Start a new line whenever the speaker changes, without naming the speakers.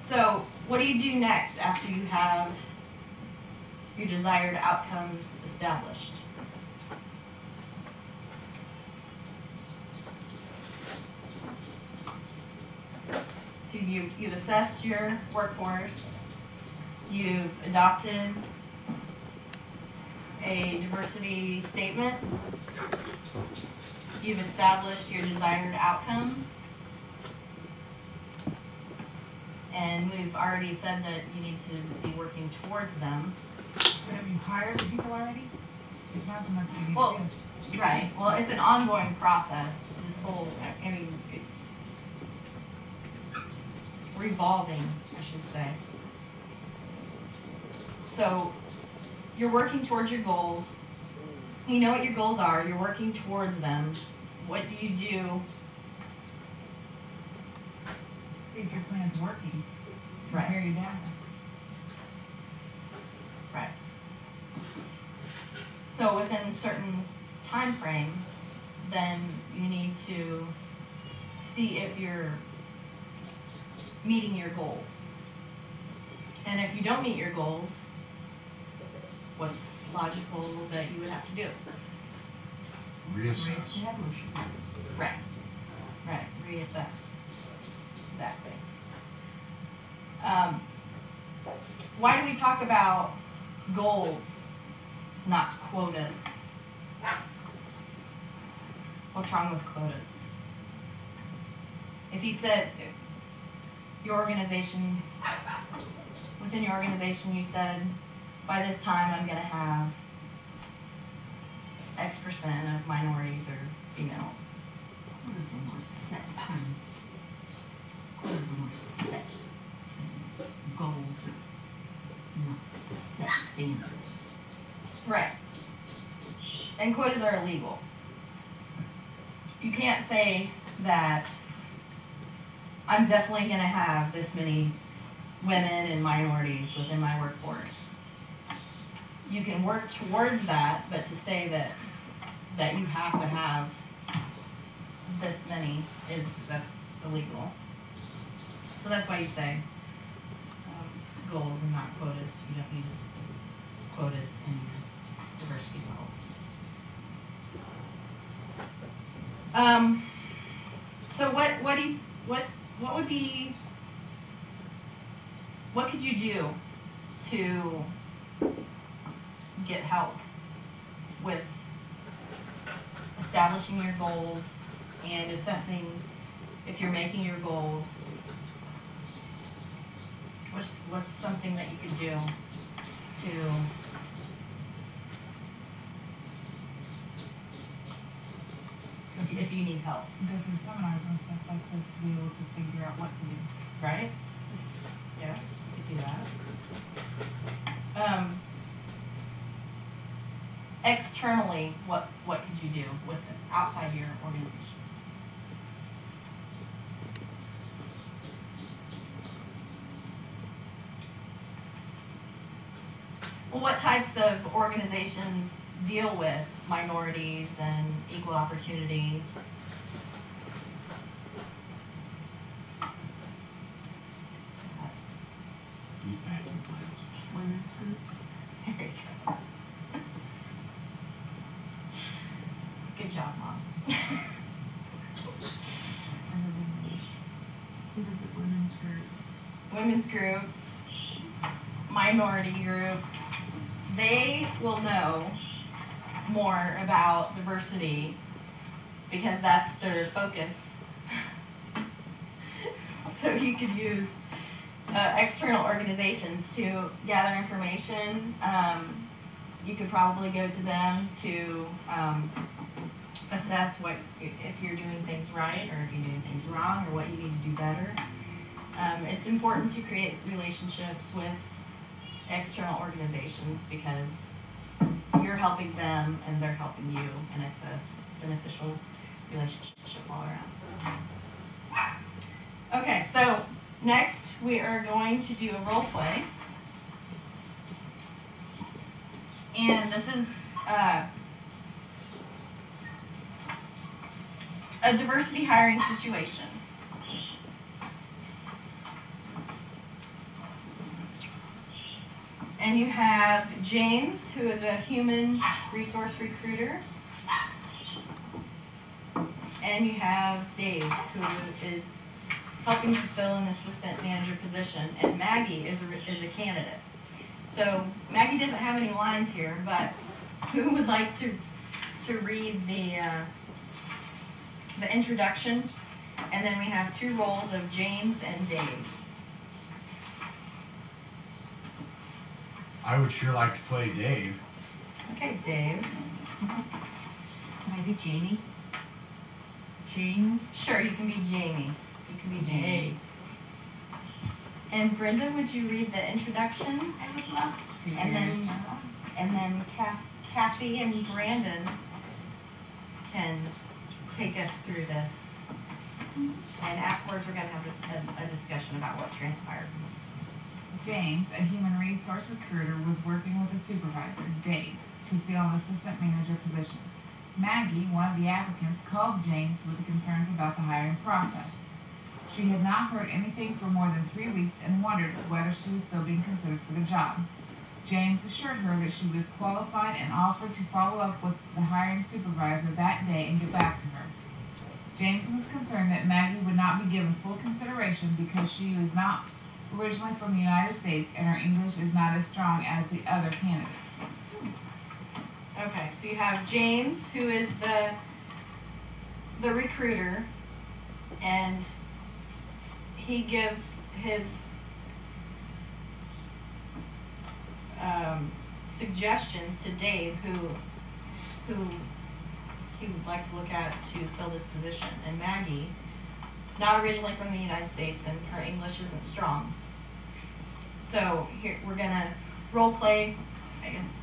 So what do you do next after you have your desired outcomes established? So you've assessed your workforce, you've adopted a diversity statement, you've established your desired outcomes, and we've already said that you need to be working towards them.
But have you hired the people already? If not, then that's what you need
Well,
to do.
right. Well, it's an ongoing process. This whole, I mean, it's revolving, I should say. So you're working towards your goals. You know what your goals are. You're working towards them. What do you do?
See if your plan's working.
Right.
Compare your data.
Right. So within a certain time frame, then you need to see if you're meeting your goals. And if you don't meet your goals, what's logical that you would have to do?
Reassess.
Reestablish.
Right. Right. Reassess. Exactly. Why do we talk about goals, not quotas? What's wrong with quotas? If you said your organization, within your organization you said, by this time I'm going to have X% of minorities or females.
Quotas are more set. Quotas are more set things. Goals are not set standards.
Right. And quotas are illegal. You can't say that I'm definitely going to have this many women and minorities within my workforce. You can work towards that, but to say that you have to have this many that's illegal. So that's why you say goals and not quotas. You don't use quotas in your diversity policies. So what could you do to get help with establishing your goals and assessing if you're making your goals? What's something that you could do to if you need help?
Go through seminars and stuff like this to be able to figure out what to do.
Right? Yes, you could do that. Externally, what could you do with it outside your organization? Well, what types of organizations deal with minorities and equal opportunity?
Women's groups.
There you go. Good job, Mom.
Who does it? Women's groups.
Women's groups, minority groups, they will know more about diversity because that's their focus. So you could use external organizations to gather information. You could probably go to them to assess if you're doing things right or if you're doing things wrong or what you need to do better. It's important to create relationships with external organizations because you're helping them and they're helping you, and it's a beneficial relationship all around. Okay, so next we are going to do a role play. And this is a diversity hiring situation. And you have James, who is a human resource recruiter. And you have Dave, who is helping to fill an assistant manager position. And Maggie is a candidate. So Maggie doesn't have any lines here, but who would like to read the introduction? And then we have two roles of James and Dave.
I would sure like to play Dave.
Okay, Dave.
Can I be Jamie? James?
Sure, you can be Jamie. You can be Jamie.
Hey.
And Brenda, would you read the introduction?
I would love to.
And then Kathy and Brandon can take us through this. And afterwards, we're going to have a discussion about what transpired.
James, a human resource recruiter, was working with a supervisor, Dave, to fill an assistant manager position. Maggie, one of the applicants, called James with the concerns about the hiring process. She had not heard anything for more than 3 weeks and wondered whether she was still being considered for the job. James assured her that she was qualified and offered to follow up with the hiring supervisor that day and get back to her. James was concerned that Maggie would not be given full consideration because she was not originally from the United States and her English is not as strong as the other candidates.
Okay, so you have James, who is the recruiter, and he gives his suggestions to Dave, who he would like to look at to fill this position. And Maggie, not originally from the United States, and her English isn't strong. So here we're gonna role play, I guess,